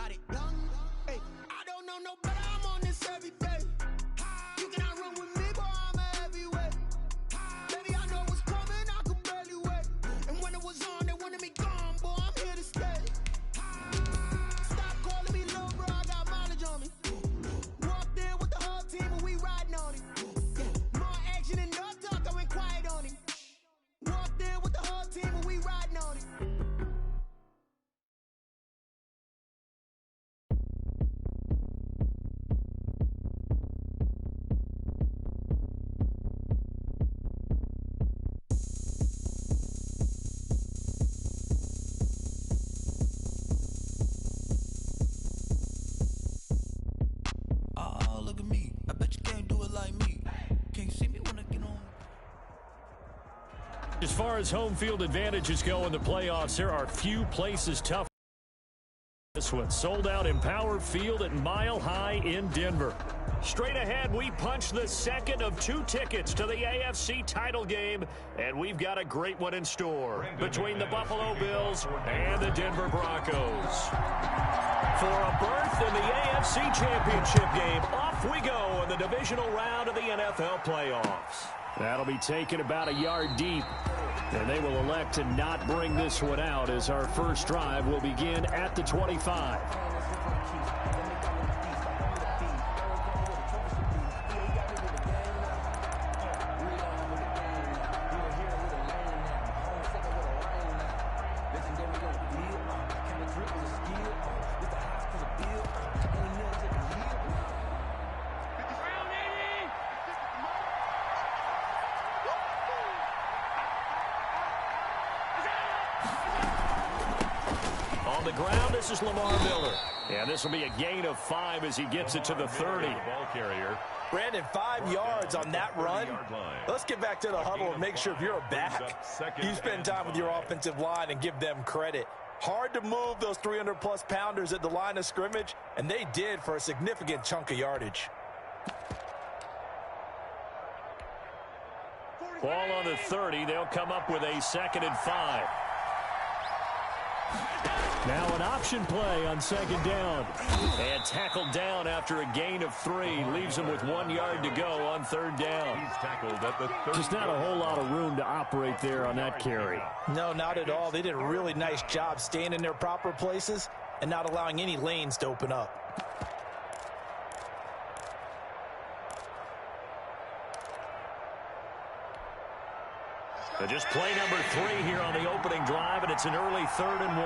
got it done. Hey, I don't know no better, I'm on this every day. You cannot run with me, boy, I'm a heavyweight. Baby, I know what's coming, I could barely wait. And when it was on, they wanted me gone, boy, I'm here to stay. Stop calling me little bro, I got mileage on me. Walked in with the whole team and we riding on it. Yeah, more action and no talk, I went quiet on him. Walked in with the whole team and we riding on it. Oh, look at me. I bet you can't do it like me. Can't see me when I get on. As far as home field advantages go in the playoffs, there are few places tough. This one sold out Empower Field at Mile High in Denver. Straight ahead, we punch the second of 2 tickets to the AFC title game, and we've got a great one in store between the Buffalo Bills and the Denver Broncos. For a berth in the AFC Championship game, off we go in the divisional round of the NFL playoffs. That'll be taken about a yard deep, and they will elect to not bring this one out as our first drive will begin at the 25. On the ground, this is Lamar Miller. And this will be a gain of 5 as he gets it to the 30. Ball carrier. Brandon, 5 yards on that run. Let's get back to the huddle and make sure if you're a back, you spend time with your offensive line and give them credit. Hard to move those 300-plus pounders at the line of scrimmage, and they did for a significant chunk of yardage. Ball on the 30. They'll come up with a 2nd and 5. Now an option play on 2nd down. And tackled down after a gain of 3. Leaves him with 1 yard to go on 3rd down. He's tackled at the 30. Just not a whole lot of room to operate there on that carry. No, not at all. They did a really nice job staying in their proper places and not allowing any lanes to open up. Just play number 3 here on the opening drive, and it's an early 3rd and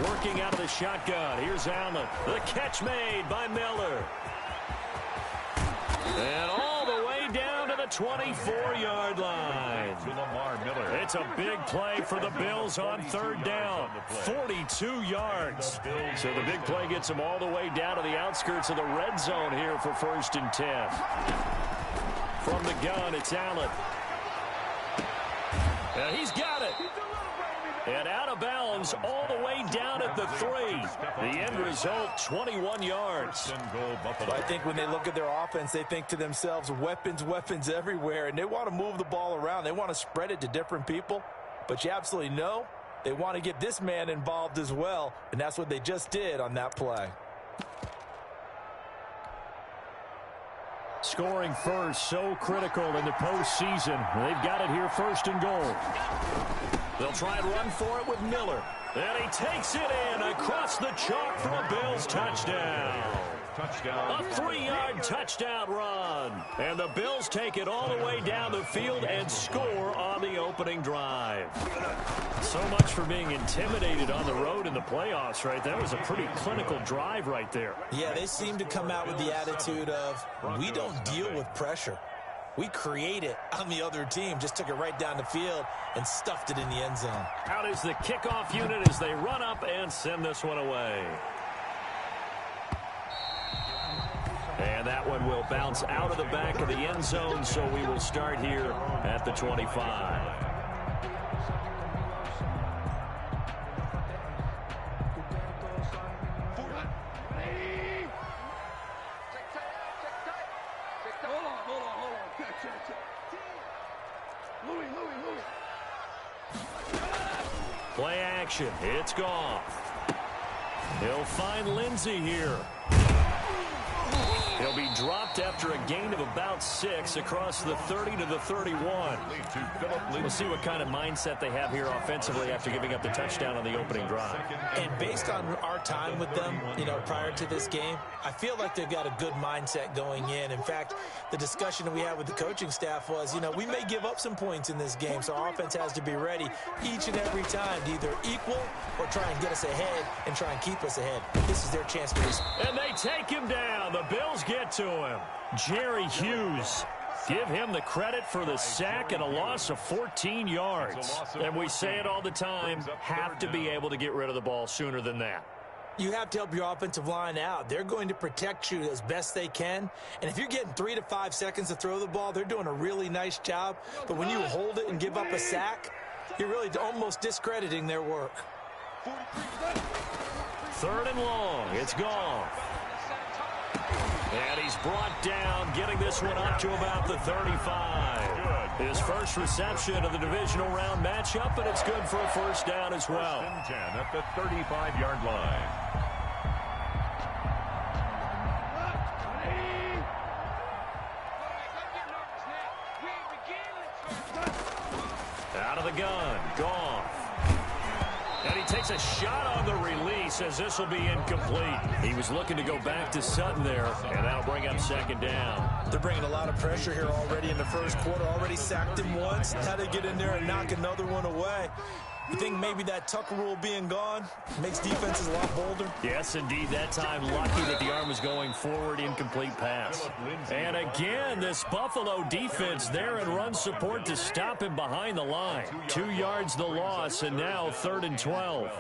1. Working out of the shotgun. Here's Allen. The catch made by Miller. And all the way down to the 24-yard line. It's a big play for the Bills on 3rd down. 42 yards. So the big play gets them all the way down to the outskirts of the red zone here for 1st and 10. From the gun, it's Allen. And he's got it. And out of bounds all the way down at the 3. The end result, 21 yards. Well, I think when they look at their offense, they think to themselves, weapons, weapons everywhere, and they want to move the ball around. They want to spread it to different people, but you absolutely know they want to get this man involved as well, and that's what they just did on that play. Scoring first, so critical in the postseason. They've got it here 1st and goal. They'll try and run for it with Miller. And he takes it in across the chalk for a Bills touchdown. A 3-yard touchdown run. And the Bills take it all the way down the field and score on the opening drive. So much for being intimidated on the road in the playoffs, right? That was a pretty clinical drive right there. Yeah, they seem to come out with the attitude of, we don't deal with pressure. We create it on the other team. Just took it right down the field and stuffed it in the end zone. Out is the kickoff unit as they run up and send this one away. And that one will bounce out of the back of the end zone, so we will start here at the 25. Play action. It's Goff. He'll find Lindsey here. He'll be dropped after a gain of about 6 across the 30 to the 31. We'll see what kind of mindset they have here offensively after giving up the touchdown on the opening drive. And based on our time with them, prior to this game, I feel like they've got a good mindset going in. In fact, the discussion that we had with the coaching staff was, we may give up some points in this game, so our offense has to be ready each and every time to either equal or try and get us ahead and try and keep us ahead. This is their chance to respond. And they take him down. The Bills get to him. Jerry Hughes. Give him the credit for the sack and a loss of 14 yards. And we say it all the time, have to be able to get rid of the ball sooner than that. You have to help your offensive line out. They're going to protect you as best they can. And if you're getting 3 to 5 seconds to throw the ball, they're doing a really nice job. But when you hold it and give up a sack, you're really almost discrediting their work. 3rd and long. It's gone. And he's brought down, getting this one up to about the 35. His first reception of the divisional round matchup, and it's good for a first down as well. 10 at the 35-yard line. Out of the gun, Goff. And he takes a shot on the release as this will be incomplete. He was looking to go back to Sutton there, and that'll bring up 2nd down. They're bringing a lot of pressure here already in the first quarter. Already sacked him once. Now they get in there and knock another one away. You think maybe that Tucker rule being gone makes defenses a lot bolder? Yes, indeed. That time, lucky that the arm was going forward, incomplete pass. And again, this Buffalo defense there in run support to stop him behind the line. 2 yards the loss, and now 3rd and 12.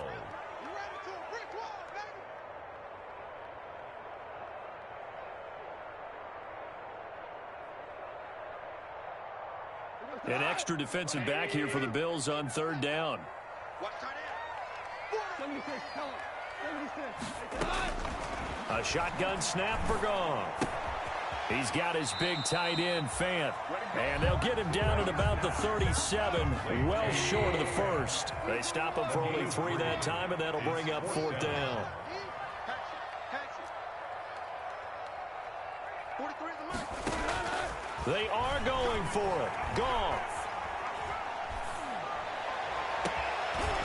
An extra defensive back here for the Bills on 3rd down. A shotgun snap for Goff. He's got his big tight end, Fant. And they'll get him down at about the 37, well short of the first. They stop him for only 3 that time, and that'll bring up 4th down. They are going for it. Goff.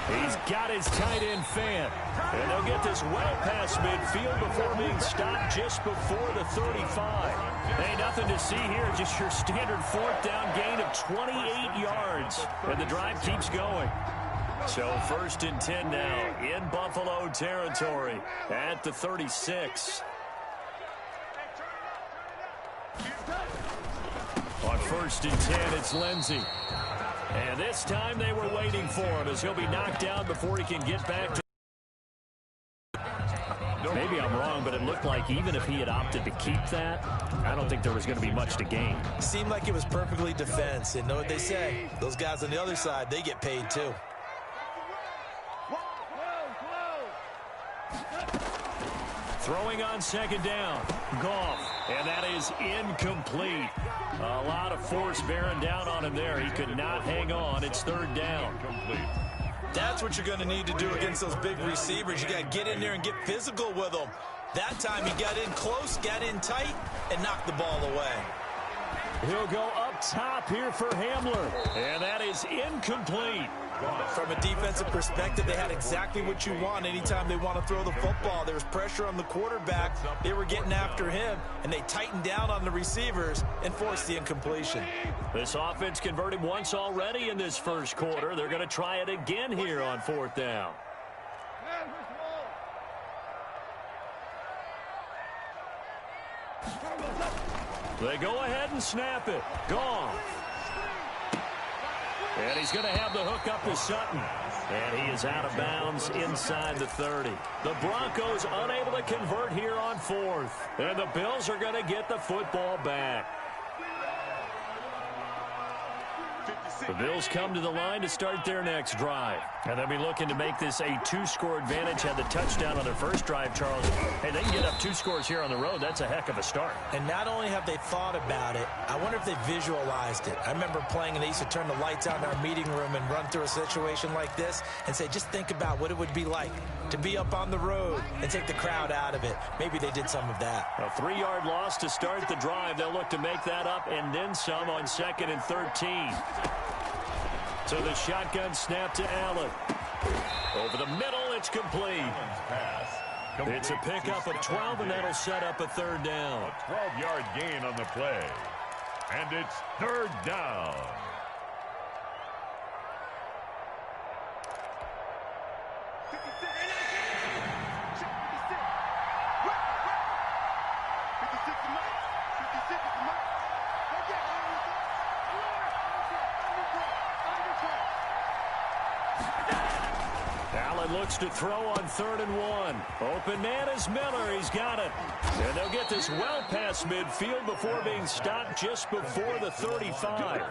He's got his tight end, Fant. And they'll get this well past midfield before being stopped just before the 35. Hey, nothing to see here, just your standard 4th down gain of 28 yards. And the drive keeps going. So 1st and 10 now in Buffalo territory at the 36. On 1st and 10, it's Lindsey. And this time they were waiting for him as he'll be knocked down before he can get back to. Maybe I'm wrong, but it looked like even if he had opted to keep that, I don't think there was going to be much to gain. Seemed like it was perfectly defense. And know what they say? Those guys on the other side, they get paid too. Throwing on 2nd down. Goff. And that is incomplete. A lot of force bearing down on him there. He could not hang on. It's 3rd down. That's what you're going to need to do against those big receivers. You got to get in there and get physical with them. That time he got in close, got in tight, and knocked the ball away. He'll go up top here for Hamler. And that is incomplete. From a defensive perspective, they had exactly what you want anytime they want to throw the football. There was pressure on the quarterback. They were getting after him, and they tightened down on the receivers and forced the incompletion. This offense converted once already in this first quarter. They're going to try it again here on 4th down. They go ahead and snap it. Goff. And he's going to have the hook up to Sutton. And he is out of bounds inside the 30. The Broncos unable to convert here on 4th. And the Bills are going to get the football back. The Bills come to the line to start their next drive. And they'll be looking to make this a 2-score advantage. Had the touchdown on their first drive, Charles. Hey, they can get up 2 scores here on the road. That's a heck of a start. And not only have they thought about it, I wonder if they visualized it. I remember playing and they used to turn the lights out in our meeting room and run through a situation like this and say, just think about what it would be like to be up on the road and take the crowd out of it. Maybe they did some of that. A 3-yard loss to start the drive. They'll look to make that up and then some on 2nd and 13. So the shotgun snap to Allen. Over the middle, it's complete. It's a pickup of 12, and that'll set up a 3rd down. A 12-yard gain on the play. And it's 3rd down. Allen looks to throw on 3rd and 1. Open man is Miller. He's got it. And they'll get this well past midfield before being stopped just before the 35.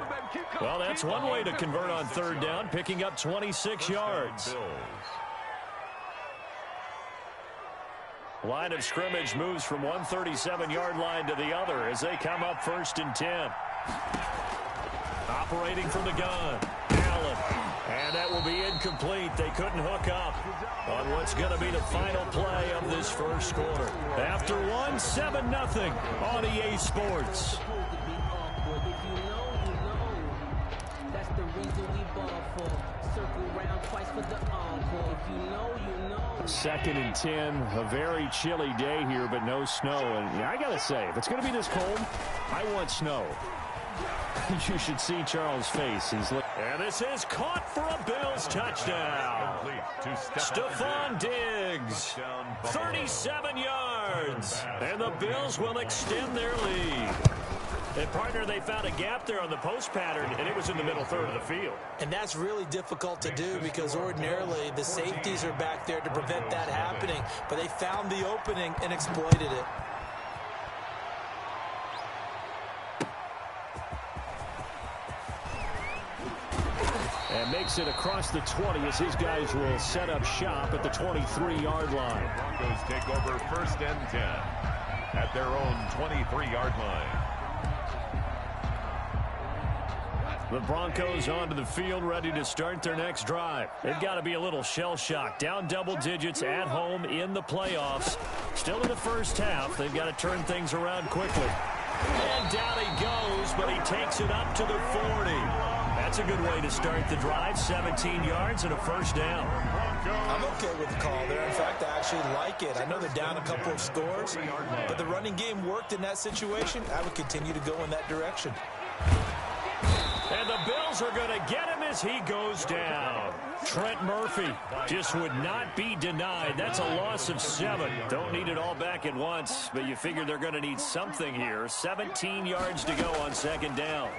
Well, that's one way to convert on 3rd down, picking up 26 yards. Line of scrimmage moves from one 37-yard line to the other as they come up 1st and 10. Operating from the gun, Allen. And that will be incomplete. They couldn't hook up on what's going to be the final play of this first quarter. After one, 7-0 on EA Sports. 2nd and 10, a very chilly day here, but no snow. And I got to say, if it's going to be this cold, I want snow. You should see Charles' face. And this is caught for a Bills touchdown. Stephon Diggs, 37 yards. And the Bills will extend their lead. And, partner, they found a gap there on the post pattern, and it was in the middle 3rd of the field. And that's really difficult to do because ordinarily the safeties are back there to prevent that happening. But they found the opening and exploited it. And makes it across the 20 as his guys will set up shop at the 23-yard line. Broncos take over 1st and 10 at their own 23-yard line. The Broncos onto the field, ready to start their next drive. They've got to be a little shell-shocked. Down double digits at home in the playoffs. Still in the first half. They've got to turn things around quickly. And down he goes, but he takes it up to the 40. That's a good way to start the drive. 17 yards and a 1st down. I'm okay with the call there. In fact, I actually like it. I know they're down a couple of scores, but the running game worked in that situation. I would continue to go in that direction. And the Bills are going to get him as he goes down. Trent Murphy just would not be denied. That's a loss of 7. Don't need it all back at once, but you figure they're going to need something here. 17 yards to go on 2nd down.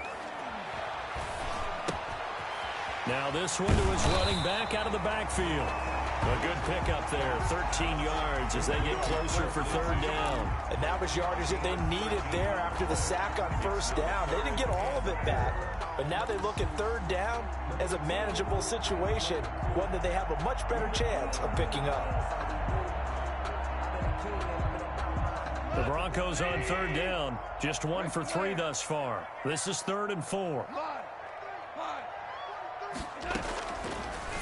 Now this one to his running back out of the backfield. A good pickup there, 13 yards as they get closer for 3rd down. And that was yardage that they needed there after the sack on 1st down. They didn't get all of it back, but now they look at 3rd down as a manageable situation, one that they have a much better chance of picking up. The Broncos on 3rd down, just 1 for 3 thus far. This is 3rd and 4.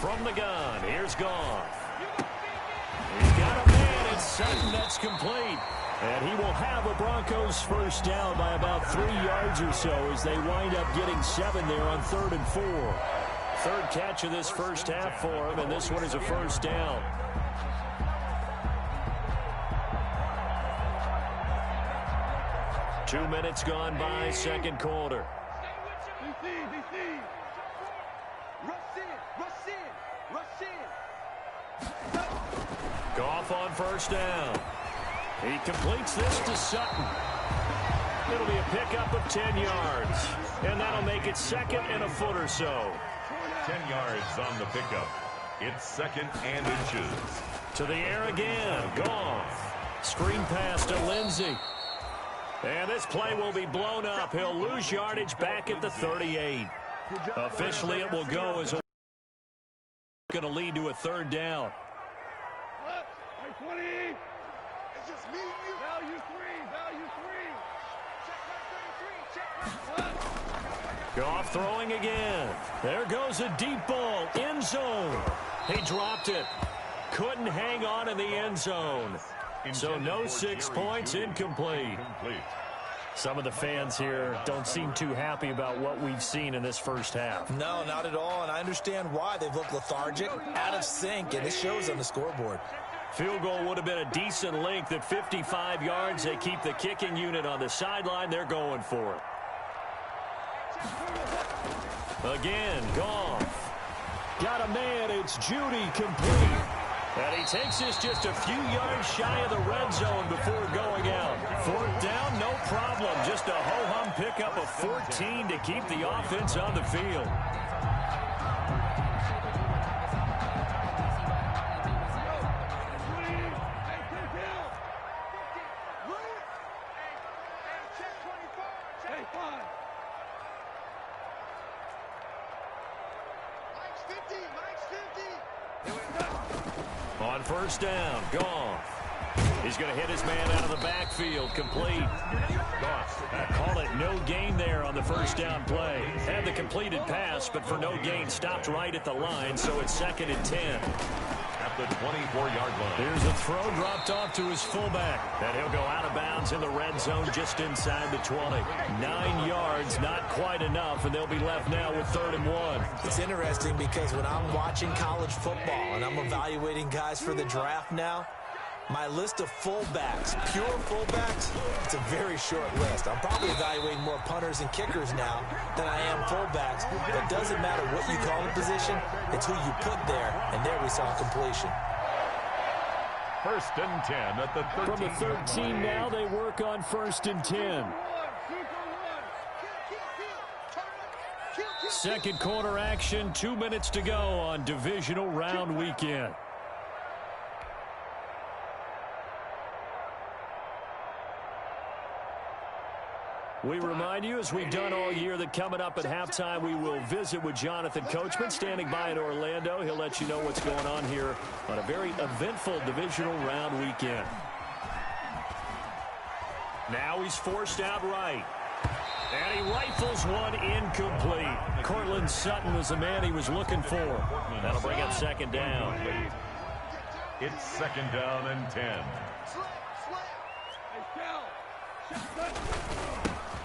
From the gun, here's Goff. He's got a man, it's Sutton, that's complete. And he will have a Broncos 1st down by about 3 yards or so as they wind up getting 7 there on 3rd and 4. 3rd catch of this first half for him, and this one is a 1st down. Two minutes gone by, 2nd quarter. Goff on 1st down. He completes this to Sutton. It'll be a pickup of 10 yards. And that'll make it 2nd and a foot or so. 10 yards on the pickup. It's 2nd and inches. To the air again. Goff. Screen pass to Lindsey. And this play will be blown up. He'll lose yardage back at the 38. Officially, it will go as a going to lead to a third down. It's just me and you. Value three. Goff throwing again. There goes a deep ball. End zone. He dropped it. Couldn't hang on in the end zone. So no 6 points, incomplete. Some of the fans here don't seem too happy about what we've seen in this first half. No, not at all, and I understand why. They've looked lethargic, out of sync, and it shows on the scoreboard. Field goal would have been a decent length at 55 yards. They keep the kicking unit on the sideline. They're going for it. Again, Goff. Got a man. It's Judy, complete. And he takes this just a few yards shy of the red zone before going out. Fourth down, no problem. Just a ho-hum pickup of 14 to keep the offense on the field. On first down, Goff. He's going to hit his man out of the backfield, complete. Call it no gain there on the first down play. Had the completed pass, but for no gain, stopped right at the line, so it's 2nd and 10. At the 24-yard line. Here's a throw dropped off to his fullback. And he'll go out of bounds in the red zone just inside the 20. 9 yards, not quite enough, and they'll be left now with 3rd and 1. It's interesting because when I'm watching college football and I'm evaluating guys for the draft now, my list of fullbacks, pure fullbacks, it's a very short list. I'm probably evaluating more punters and kickers now than I am fullbacks. But it doesn't matter what you call the position, it's who you put there, and there we saw completion. 1st and 10 at the 13. From the 13 now, they work on 1st and 10. Second quarter action, 2 minutes to go on divisional round weekend. We remind you, as we've done all year, that coming up at halftime, we will visit with Jonathan Coachman, standing by in Orlando. He'll let you know what's going on here on a very eventful divisional round weekend. Now he's forced out right. And he rifles one incomplete. Cortland Sutton was the man he was looking for. That'll bring up 2nd down. It's 2nd down and 10.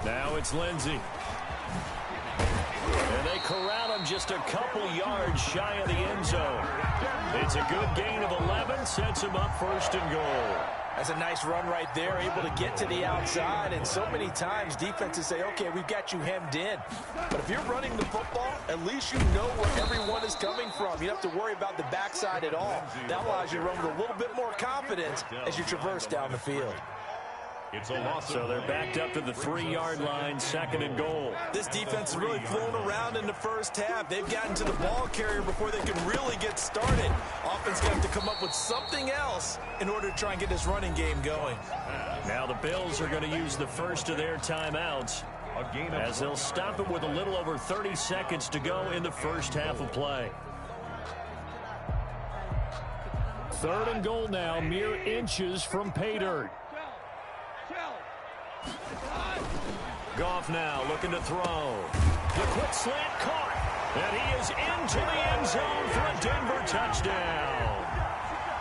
Now it's Lindsey. And they corral him just a couple yards shy of the end zone. It's a good gain of 11, sets him up 1st and goal. That's a nice run right there, able to get to the outside. And so many times defenses say, okay, we've got you hemmed in. But if you're running the football, at least you know where everyone is coming from. You don't have to worry about the backside at all. That allows you to run with a little bit more confidence as you traverse down the field. It's a loss. So they're backed up to the 3-yard line, 2nd and goal. This defense has really flown around in the first half. They've gotten to the ball carrier before they can really get started. Offense going to have to come up with something else in order to try and get this running game going. Now the Bills are going to use the first of their timeouts as they'll stop it with a little over 30 seconds to go in the first half of play. 3rd and goal now, mere inches from pay dirt. Goff now looking to throw. The quick slant caught. And he is into the end zone for a Denver touchdown.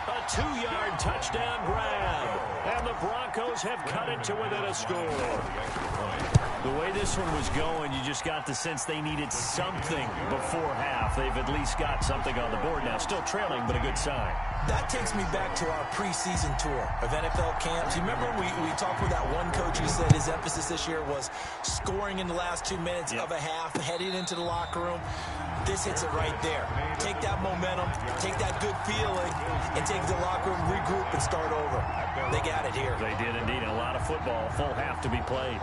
A 2-yard touchdown grab. And the Broncos have cut it to within a score. The way this one was going, you just got the sense they needed something before half. They've at least got something on the board now. Still trailing, but a good sign. That takes me back to our preseason tour of NFL camps. You remember we talked with that one coach who said his emphasis this year was scoring in the last 2 minutes of a half, heading into the locker room. This hits it right there. Take that momentum, take that good feeling, and take the locker room, regroup, and start over. They got it here. They did indeed. A lot of football, full half to be played.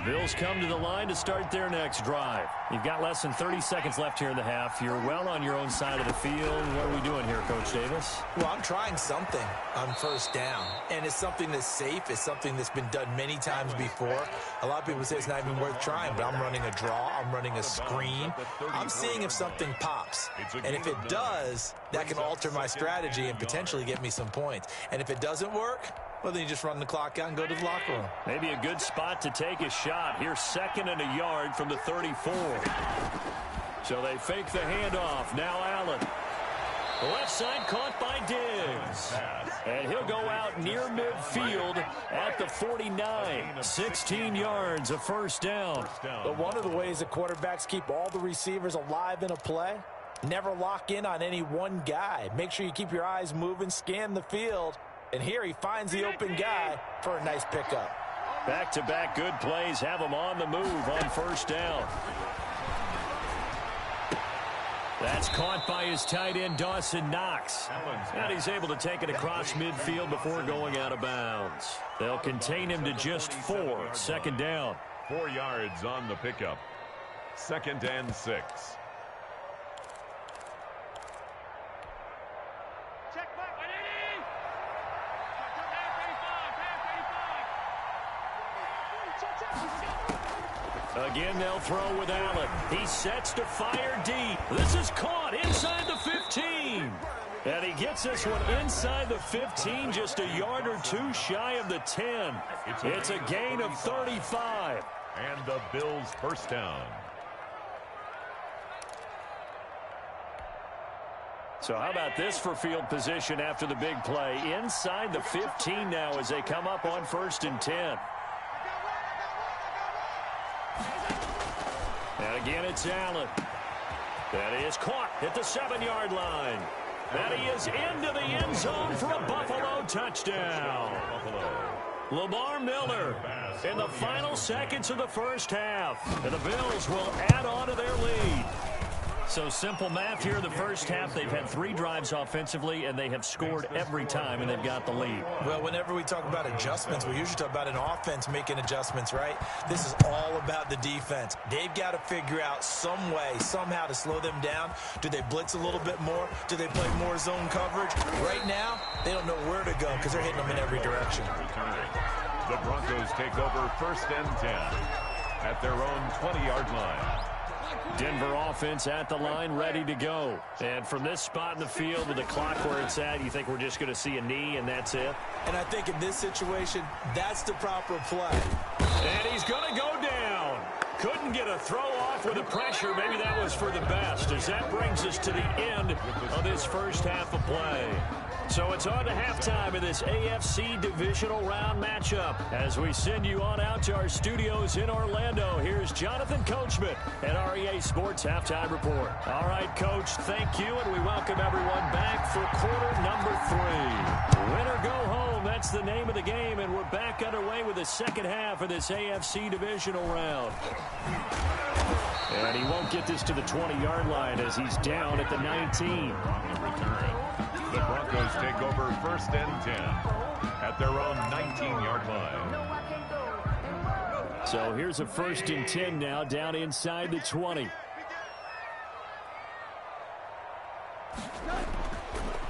Bills come to the line to start their next drive. You've got less than 30 seconds left here in the half. You're well on your own side of the field. What are we doing here, Coach Davis? Well, I'm trying something on first down, and it's something that's safe. It's something that's been done many times before. A lot of people say it's not even worth trying, but I'm running a draw. I'm running a screen. I'm seeing if something pops, and if it does, that can alter my strategy and potentially get me some points. And if it doesn't work, well, then you just run the clock out and go to the locker room. Maybe a good spot to take a shot. Here's 2nd and a yard from the 34. So they fake the handoff. Now Allen. Left side caught by Diggs. And he'll go out near midfield at the 49. 16 yards, a first down. But one of the ways that quarterbacks keep all the receivers alive in a play, never lock in on any one guy. Make sure you keep your eyes moving, scan the field. And here he finds the open guy for a nice pickup. Back-to-back good plays have him on the move on first down. That's caught by his tight end, Dawson Knox. And he's able to take it across midfield before going out of bounds. They'll contain him to just 4. 2nd down. 4 yards on the pickup. 2nd and 6. Again, they'll throw with Allen. He sets to fire deep. This is caught inside the 15. And he gets this one inside the 15, just a yard or two shy of the 10. It's a gain of 35. And the Bills' first down. So how about this for field position after the big play? Inside the 15 now as they come up on 1st and 10. And again, it's Allen. That is caught at the 7-yard line. And he is into the end zone for a Buffalo touchdown. Lamar Miller in the final seconds of the first half. And the Bills will add on to their lead. So simple math here in the first half. They've had 3 drives offensively, and they have scored every time, and they've got the lead. Well, whenever we talk about adjustments, we usually talk about an offense making adjustments, right? This is all about the defense. They've got to figure out some way, somehow to slow them down. Do they blitz a little bit more? Do they play more zone coverage? Right now, they don't know where to go because they're hitting them in every direction. The Broncos take over 1st and 10 at their own 20-yard line. Denver offense at the line, ready to go. And from this spot in the field with the clock where it's at, you think we're just going to see a knee and that's it? And I think in this situation, that's the proper play. And he's going to go down. Couldn't get a throw off with the pressure. Maybe that was for the best, as that brings us to the end of this first half of play. So it's on to halftime in this AFC divisional round matchup. As we send you on out to our studios in Orlando, here's Jonathan Coachman at REA Sports Halftime Report. All right, Coach, thank you, and we welcome everyone back for quarter number 3. Win or go home, that's the name of the game, and we're back underway with the second half of this AFC divisional round. And he won't get this to the 20-yard line as he's down at the 19. The Broncos take over 1st and 10 at their own 19-yard line. So here's a 1st and 10 now down inside the 20.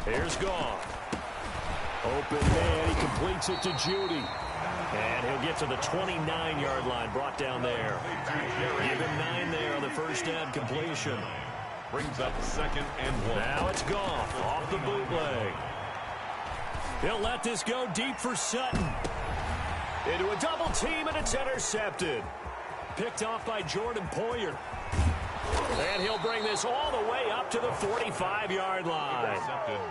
Here's Goff. Open man, he completes it to Judy. And he'll get to the 29-yard line, brought down there. Give him 9 there on the first down completion. Brings up 2nd and 1. Now it's Goff off the bootleg. He'll let this go deep for Sutton. Into a double team, and it's intercepted. Picked off by Jordan Poyer. And he'll bring this all the way up to the 45-yard line.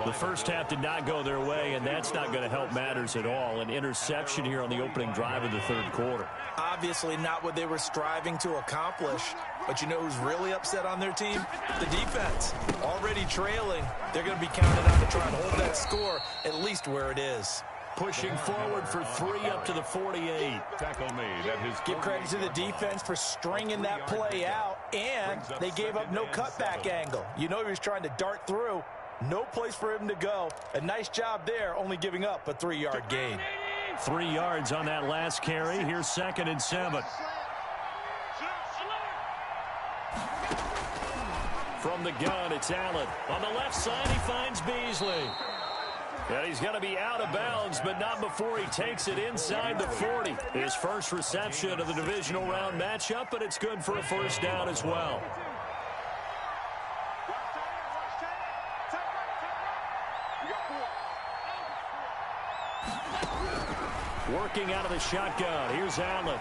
The first half did not go their way, and that's not going to help matters at all. An interception here on the opening drive of the third quarter. Obviously not what they were striving to accomplish. But you know who's really upset on their team? The defense. Already trailing. They're going to be counted on to try and hold that score at least where it is. Pushing forward for 3 up to the 48. Tackle made at his. Give credit to the defense for stringing that play out, and they gave up no cutback angle. You know he was trying to dart through. No place for him to go. A nice job there, only giving up a 3-yard gain. 3 yards on that last carry. Here's 2nd and 7. From the gun, it's Allen. On the left side, he finds Beasley. And he's going to be out of bounds, but not before he takes it inside the 40. His first reception of the divisional round matchup, but it's good for a first down as well. Working out of the shotgun. Here's Allen.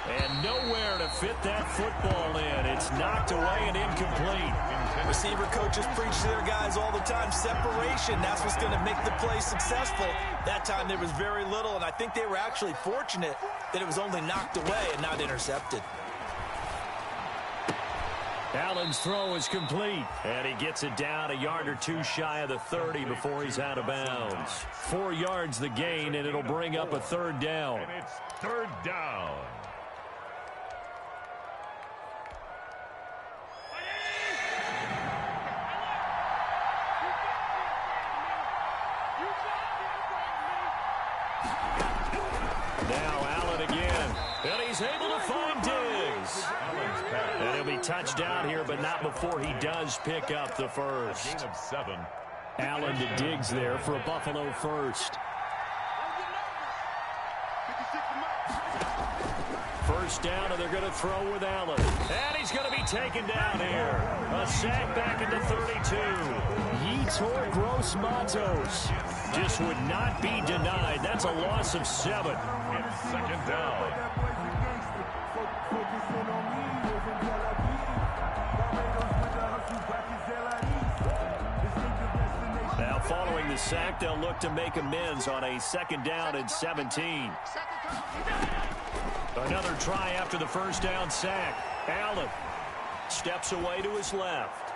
And nowhere to fit that football in. It's knocked away and incomplete. Receiver coaches preach to their guys all the time. Separation, that's what's going to make the play successful. That time there was very little, and I think they were actually fortunate that it was only knocked away and not intercepted. Allen's throw is complete, and he gets it down a yard or two shy of the 30 before he's out of bounds. 4 yards the gain, and it'll bring up a third down. And it's third down. Now Allen again, and he's able to find Diggs. And he'll be touchdown here, but not before he does pick up the first. Gain of 7. Allen to Diggs there for a Buffalo first. First down, and they're going to throw with Allen. And he's going to be taken down here. A sack back into 32. Yetur Gross-Matos just would not be denied. That's a loss of 7. It's second down. Now following the sack, they'll look to make amends on a second down and 17. Another try after the first down sack. Allen steps away to his left.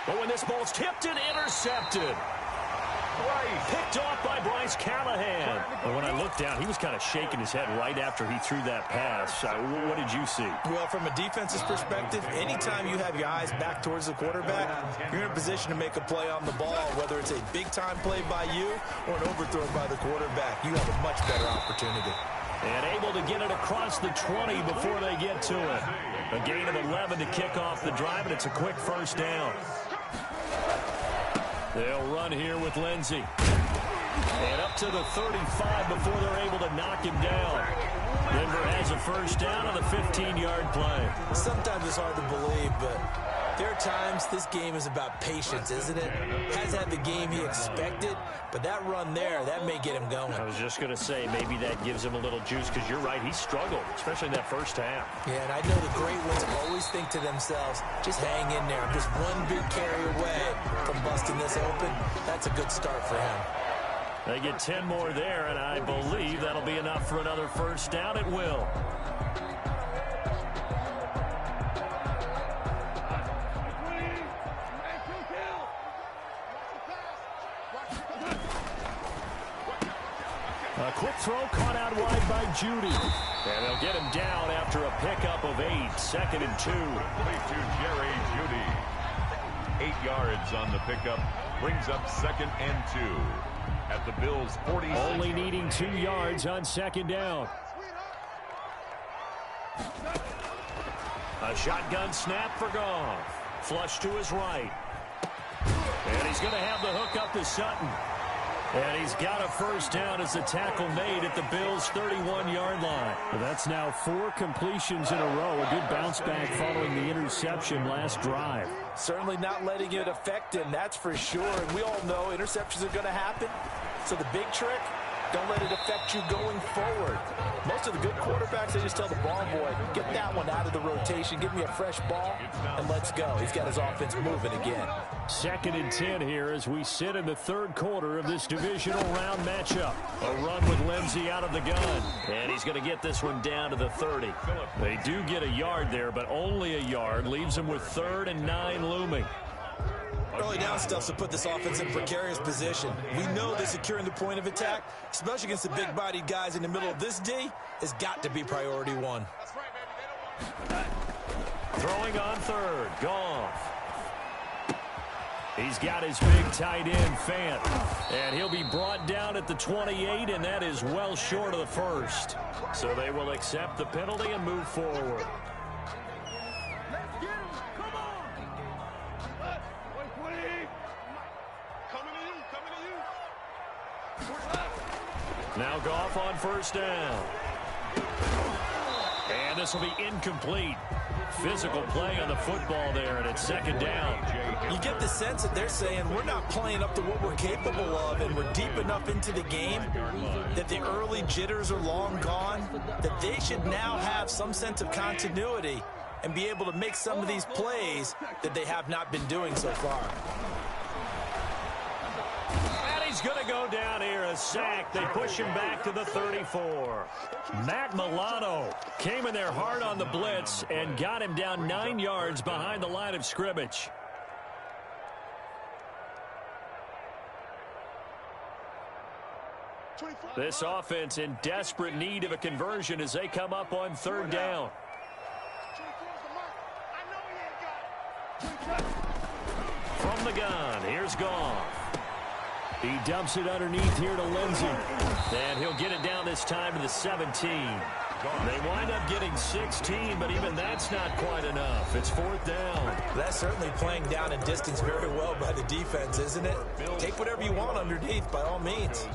But when this ball's tipped and intercepted. Picked off by Bryce Callahan. And when I looked down, he was kind of shaking his head right after he threw that pass. What did you see? Well, from a defense's perspective, anytime you have your eyes back towards the quarterback, you're in a position to make a play on the ball, whether it's a big-time play by you or an overthrow by the quarterback. You have a much better opportunity. And able to get it across the 20 before they get to it. A gain of 11 to kick off the drive, and it's a quick first down. They'll run here with Lindsey. And up to the 35 before they're able to knock him down. Denver has a first down on a 15-yard play. Sometimes it's hard to believe, but there are times this game is about patience, isn't it? Has had the game he expected, but that run there, that may get him going. I was just going to say, maybe that gives him a little juice, because you're right, he struggled, especially in that first half. Yeah, and I know the great ones always think to themselves, just hang in there. I'm just one big carry away from busting this open. That's a good start for him. They get 10 more there, and I believe that'll be enough for another first down. It will. A quick throw caught out wide by Judy. And they'll get him down after a pickup of 8. 2nd and 2. Play to Jerry Judy. 8 yards on the pickup. Brings up 2nd and 2. At the Bills' 40. Only needing 2 yards on 2nd down. A shotgun snap for Goff. Flush to his right. And he's going to have the hook up to Sutton. And he's got a first down as the tackle made at the Bills' 31-yard line. Well, that's now 4 completions in a row. A good bounce back following the interception last drive. Certainly not letting it affect him, that's for sure. And we all know interceptions are going to happen. So the big trick, don't let it affect you going forward. Most of the good quarterbacks, they just tell the ball boy, get that one out of the rotation, give me a fresh ball, and let's go. He's got his offense moving again. 2nd and 10 here as we sit in the 3rd quarter of this divisional round matchup. A run with Lindsey out of the gun. And he's going to get this one down to the 30. They do get a yard there, but only a yard. Leaves them with 3rd and 9 looming. Early down stuff to put this offense in precarious position. We know that securing the point of attack, especially against the big-bodied guys in the middle of this D, has got to be priority 1. Throwing on 3rd. Goff. He's got his big tight end, Fant. And he'll be brought down at the 28, and that is well short of the first. So they will accept the penalty and move forward. Now Goff on first down. And this will be incomplete. Physical play on the football there, and it's second down. You get the sense that they're saying we're not playing up to what we're capable of, and we're deep enough into the game that the early jitters are long gone, that they should now have some sense of continuity and be able to make some of these plays that they have not been doing so far. And he's going to go down here, a sack. They push him back to the 34. Matt Milano came in there hard on the blitz and got him down 9 yards behind the line of scrimmage. This offense in desperate need of a conversion as they come up on third down. From the gun, here's Goff. He dumps it underneath here to Lindsey. And he'll get it down this time to the 17. They wind up getting 16, but even that's not quite enough. It's fourth down. That's certainly playing down and distance very well by the defense, isn't it? Take whatever you want underneath, by all means.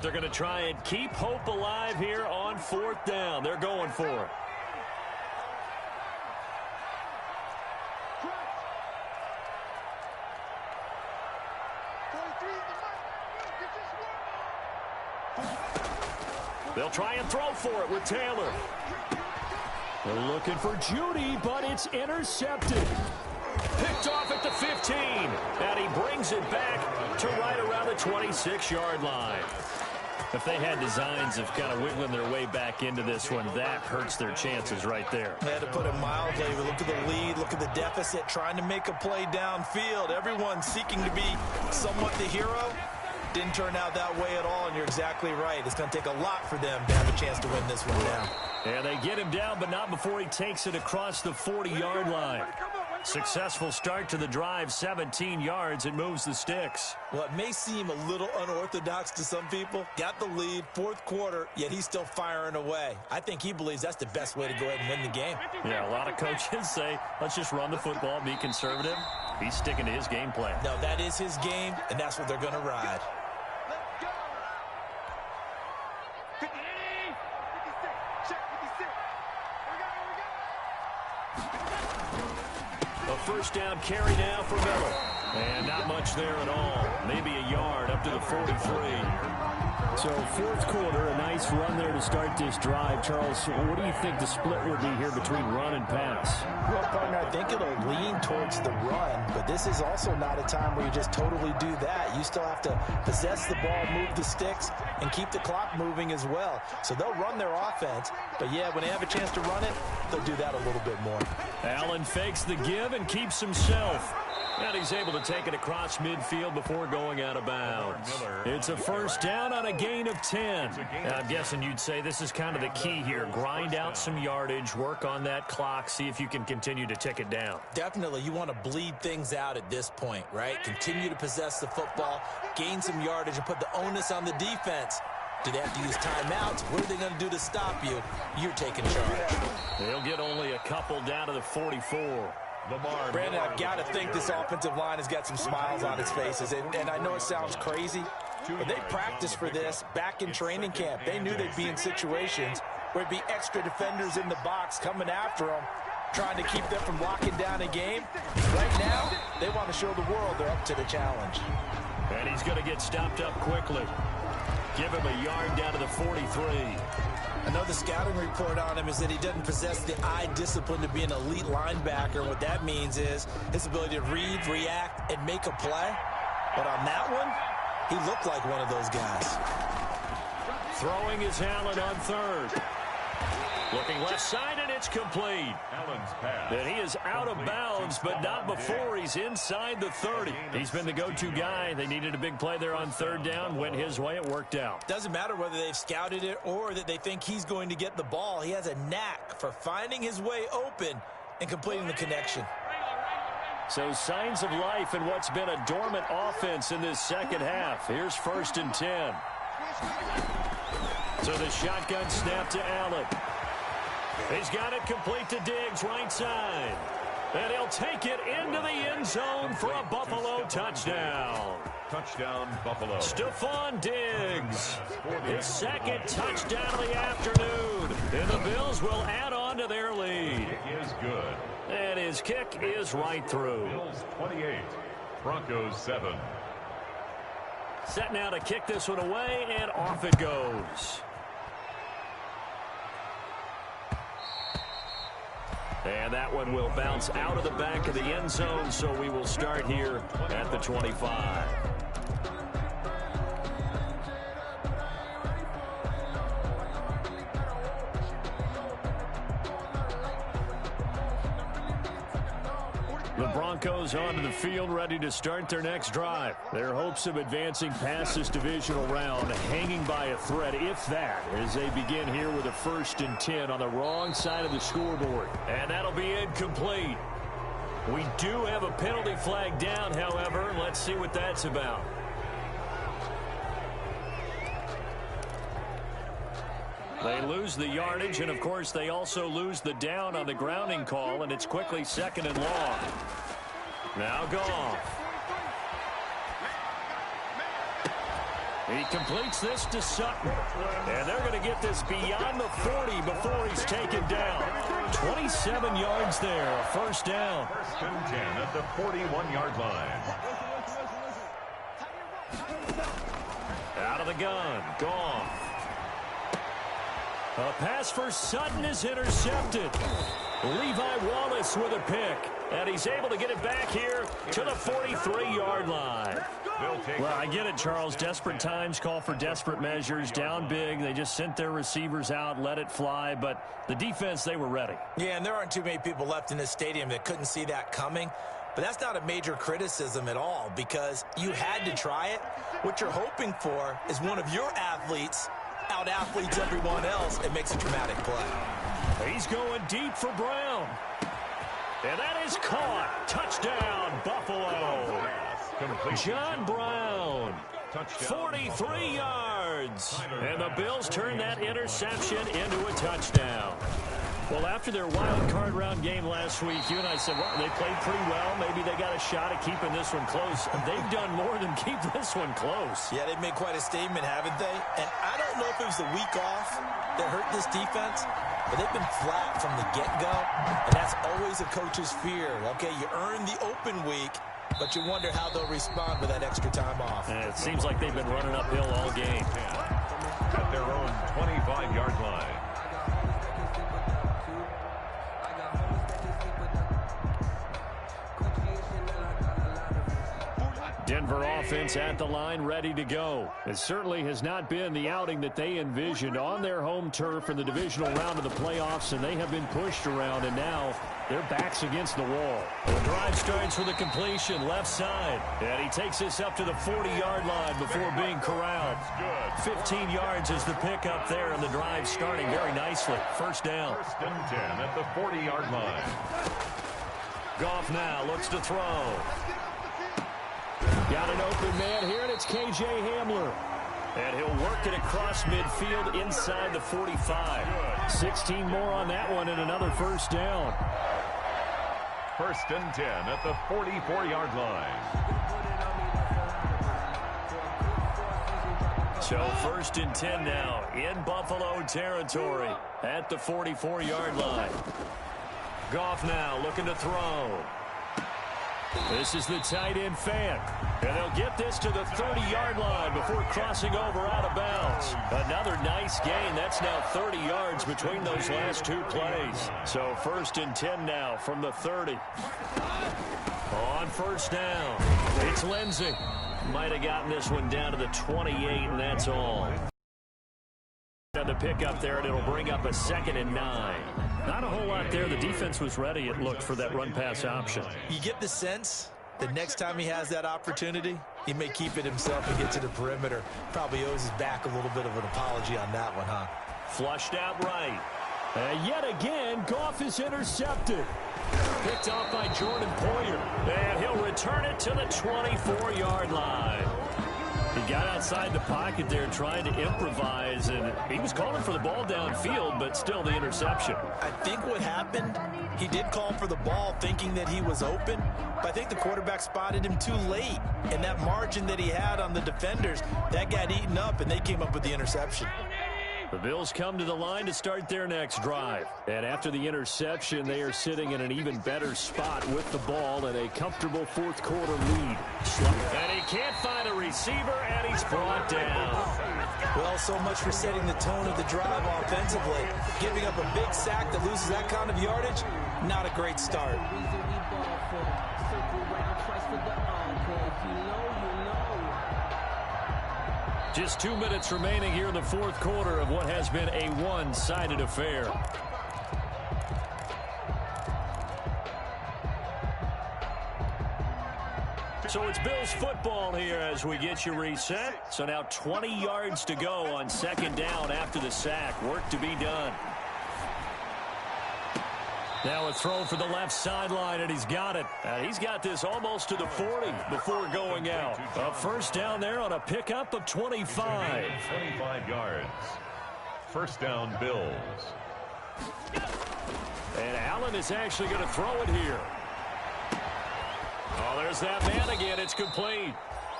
They're going to try and keep hope alive here on fourth down. They're going for it. They'll try and throw for it with Taylor. They're looking for Judy, but it's intercepted. Picked off at the 15. And he brings it back to right around the 26-yard line. If they had designs of kind of wiggling their way back into this one, that hurts their chances right there. They had to put it mildly. Look at the lead, look at the deficit, trying to make a play downfield. Everyone seeking to be somewhat the hero. Didn't turn out that way at all, and you're exactly right. It's going to take a lot for them to have a chance to win this one now. And they get him down, but not before he takes it across the 40-yard line. Successful start to the drive, 17 yards. It moves the sticks. Well, it may seem a little unorthodox to some people. Got the lead, fourth quarter, yet he's still firing away. I think he believes that's the best way to go ahead and win the game. Yeah, a lot of coaches say, let's just run the football, be conservative. He's sticking to his game plan. No, that is his game, and that's what they're going to ride. A first down carry now for Miller. And not much there at all. Maybe a yard up to the 43. So fourth quarter, a nice run there to start this drive. Charles, what do you think the split would be here between run and pass? Well, partner, I think it'll lean towards the run, but this is also not a time where you just totally do that. You still have to possess the ball, move the sticks, and keep the clock moving as well. So they'll run their offense, but yeah, when they have a chance to run it, they'll do that a little bit more. Allen fakes the give and keeps himself. And he's able to take it across midfield before going out of bounds. It's a first down on a gain of 10. I'm guessing you'd say this is kind of the key here. Grind out some yardage, work on that clock, see if you can continue to tick it down. Definitely. You want to bleed things out at this point, right? Continue to possess the football, gain some yardage, and put the onus on the defense. Do they have to use timeouts? What are they going to do to stop you? You're taking charge. They'll get only a couple down to the 44. Brandon, I've got to think this offensive line has got some smiles on its faces. And I know it sounds crazy, but they practiced for this back in training camp. They knew they'd be in situations where it'd be extra defenders in the box coming after them, trying to keep them from locking down a game. Right now, they want to show the world they're up to the challenge. And he's going to get stopped up quickly. Give him a yard down to the 43. I know the scouting report on him is that he doesn't possess the eye discipline to be an elite linebacker. What that means is his ability to read, react, and make a play. But on that one, he looked like one of those guys. Throwing is Allen on third. Looking left side, and it's complete. And he is out of bounds, but not before he's inside the 30. He's been the go-to guy. They needed a big play there on third down. Went his way. It worked out. Doesn't matter whether they've scouted it or that they think he's going to get the ball. He has a knack for finding his way open and completing the connection. So signs of life in what's been a dormant offense in this second half. Here's 1st and 10. So the shotgun snap to Allen. He's got it complete to Diggs, right side. And he'll take it into the end zone for a Buffalo touchdown. Touchdown, Buffalo. Stephon Diggs, his second touchdown of the afternoon. And the Bills will add on to their lead. Kick is good. And his kick is right through. Bills 28, Broncos 7. Set now to kick this one away, and off it goes. And that one will bounce out of the back of the end zone, so we will start here at the 25. The Broncos onto the field, ready to start their next drive. Their hopes of advancing past this divisional round hanging by a thread, if that, as they begin here with a 1st and 10 on the wrong side of the scoreboard. And that'll be incomplete. We do have a penalty flag down, however. Let's see what that's about. They lose the yardage, and, of course, they also lose the down on the grounding call, and it's quickly 2nd and long. Now Goff. He completes this to Sutton, and they're going to get this beyond the 40 before he's taken down. 27 yards there, a 1st down. 1st and 10 at the 41-yard line. Out of the gun, Goff. A pass for Sutton is intercepted. Levi Wallace with a pick. And he's able to get it back here to the 43-yard line. Well, I get it, Charles. Desperate times call for desperate measures. Down big. They just sent their receivers out, let it fly. But the defense, they were ready. Yeah, and there aren't too many people left in this stadium that couldn't see that coming. But that's not a major criticism at all because you had to try it. What you're hoping for is one of your athletes out-athletes everyone else and makes a dramatic play. He's going deep for Brown. And that is caught. Touchdown, Buffalo. John Brown. 43 yards. And the Bills turn that interception into a touchdown. Well, after their wild card round game last week, you and I said, well, they played pretty well. Maybe they got a shot at keeping this one close. They've done more than keep this one close. Yeah, they've made quite a statement, haven't they? And I don't know if it was the week off that hurt this defense, but they've been flat from the get-go, and that's always a coach's fear. Okay, you earn the open week, but you wonder how they'll respond with that extra time off. And it seems like they've been running uphill all game. At their own 25-yard line. Denver offense at the line, ready to go. It certainly has not been the outing that they envisioned on their home turf in the divisional round of the playoffs, and they have been pushed around, and now their backs against the wall. The drive starts with a completion, left side, and he takes this up to the 40-yard line before being corralled. 15 yards is the pickup there, and the drive starting very nicely. 1st down. 1st and 10 at the 40-yard line. Goff now looks to throw. Got an open man here, and it's K.J. Hamler. And he'll work it across midfield inside the 45. 16 more on that one and another 1st down. 1st and 10 at the 44-yard line. So 1st and 10 now in Buffalo territory at the 44-yard line. Goff now looking to throw. This is the tight end Fant. And they'll get this to the 30-yard line before crossing over out of bounds. Another nice gain. That's now 30 yards between those last two plays. So 1st and 10 now from the 30. On 1st down, it's Lindsey. Might have gotten this one down to the 28, and that's all. On the pickup there, and it'll bring up a 2nd and 9. Not a whole lot there. The defense was ready, it looked, for that run-pass option. You get the sense that next time he has that opportunity, he may keep it himself and get to the perimeter. Probably owes his back a little bit of an apology on that one, huh? Flushed out right. And yet again, Goff is intercepted. Picked off by Jordan Poyer. return it to the 24-yard line. He got outside the pocket there trying to improvise, and he was calling for the ball downfield, but still the interception. I think what happened, he did call for the ball thinking that he was open, but I think the quarterback spotted him too late, and that margin that he had on the defenders, that got eaten up, and they came up with the interception. The Bills come to the line to start their next drive. And after the interception, they are sitting in an even better spot with the ball and a comfortable fourth quarter lead. And he can't find a receiver, and he's brought down. Well, so much for setting the tone of the drive offensively. Giving up a big sack that loses that kind of yardage, not a great start. Just 2 minutes remaining here in the fourth quarter of what has been a one-sided affair. So it's Bills football here as we get you reset. So now 20 yards to go on second down after the sack. Work to be done. Now a throw for the left sideline, and he's got it. He's got this almost to the 40 before going out. A first down there on a pickup of 25. 25 yards. First down, Bills. And Allen is actually going to throw it here. Oh, there's that man again. It's complete.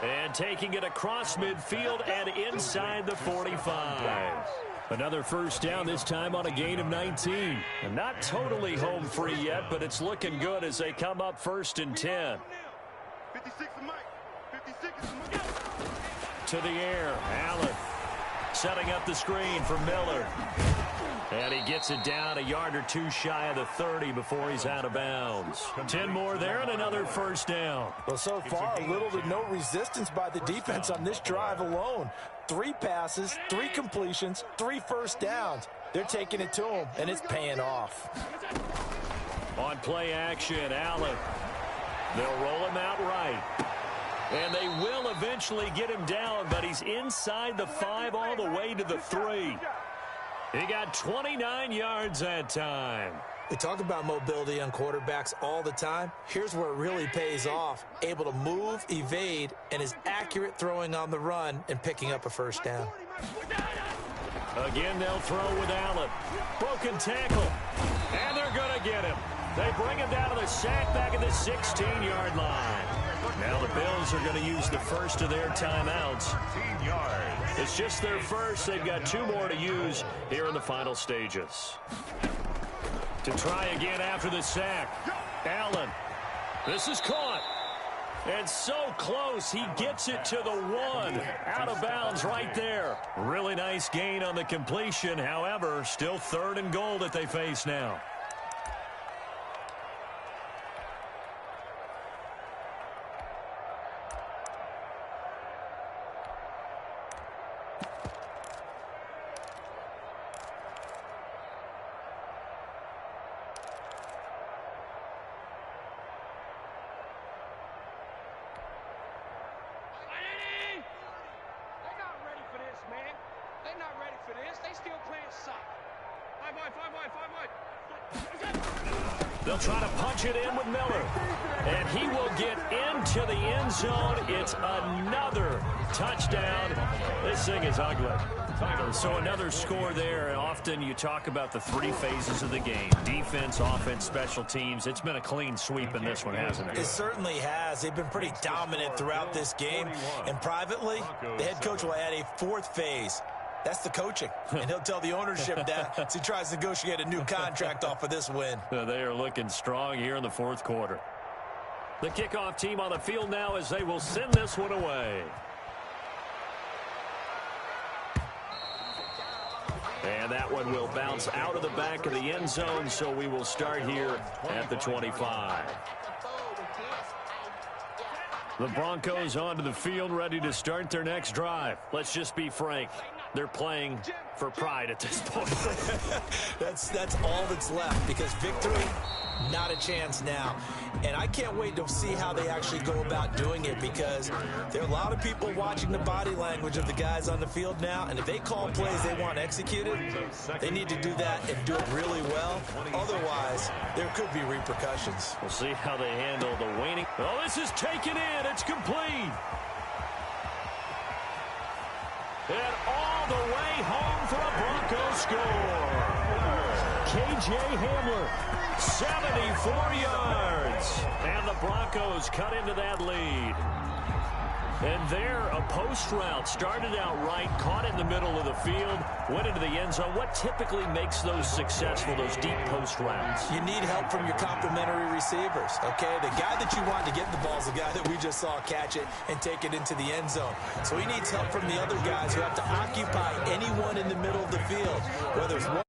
And taking it across midfield and inside the 45. Another first down, this time on a gain of 19. And not totally home free yet, but it's looking good as they come up first and 10. To the air, Allen setting up the screen for Miller. And he gets it down a yard or two shy of the 30 before he's out of bounds. 10 more there and another first down. Well, so far, little to no resistance by the defense on this drive alone. 3 passes, 3 completions, 3 first downs. They're taking it to him, and it's paying off. On play action, Allen. They'll roll him out right. And they will eventually get him down, but he's inside the 5 all the way to the 3. He got 29 yards that time. We talk about mobility on quarterbacks all the time. Here's where it really pays off. Able to move, evade, and is accurate throwing on the run and picking up a first down. Again, they'll throw with Allen. Broken tackle. And they're going to get him. They bring him down to the sack back at the 16-yard line. Now the Bills are going to use the first of their timeouts. It's just their first. They've got 2 more to use here in the final stages. To try again after the sack. Allen. This is caught. And so close. He gets it to the 1. Out of bounds right there. Really nice gain on the completion. However, still 3rd and goal that they face now. They'll try to punch it in with Miller. And he will get into the end zone. It's another touchdown. This thing is ugly. So another score there. And often you talk about the 3 phases of the game. Defense, offense, special teams. It's been a clean sweep in this one, hasn't it? It certainly has. They've been pretty dominant throughout this game. And privately, the head coach will add a 4th phase. That's the coaching. And he'll tell the ownership that as he tries to negotiate a new contract off of this win. They are looking strong here in the fourth quarter. The kickoff team on the field now as they will send this one away. And that one will bounce out of the back of the end zone, so we will start here at the 25. The Broncos onto the field, ready to start their next drive. Let's just be frank. They're playing for pride at this point. that's all that's left, because victory Not a chance now. And I can't wait to see how they actually go about doing it, because there are a lot of people watching the body language of the guys on the field now, and if they call plays they want executed, they need to do that and do it really well. Otherwise, there could be repercussions. We'll see how they handle the waning. Oh, this is taken in. It's complete. And all the way home for a Broncos score. K.J. Hamler, 74 yards. And the Broncos cut into that lead. And there, a post route started out right, caught in the middle of the field, went into the end zone. What typically makes those successful, those deep post routes? You need help from your complementary receivers, okay? The guy that you want to get the ball is the guy that we just saw catch it and take it into the end zone. So he needs help from the other guys who have to occupy anyone in the middle of the field, whether it's one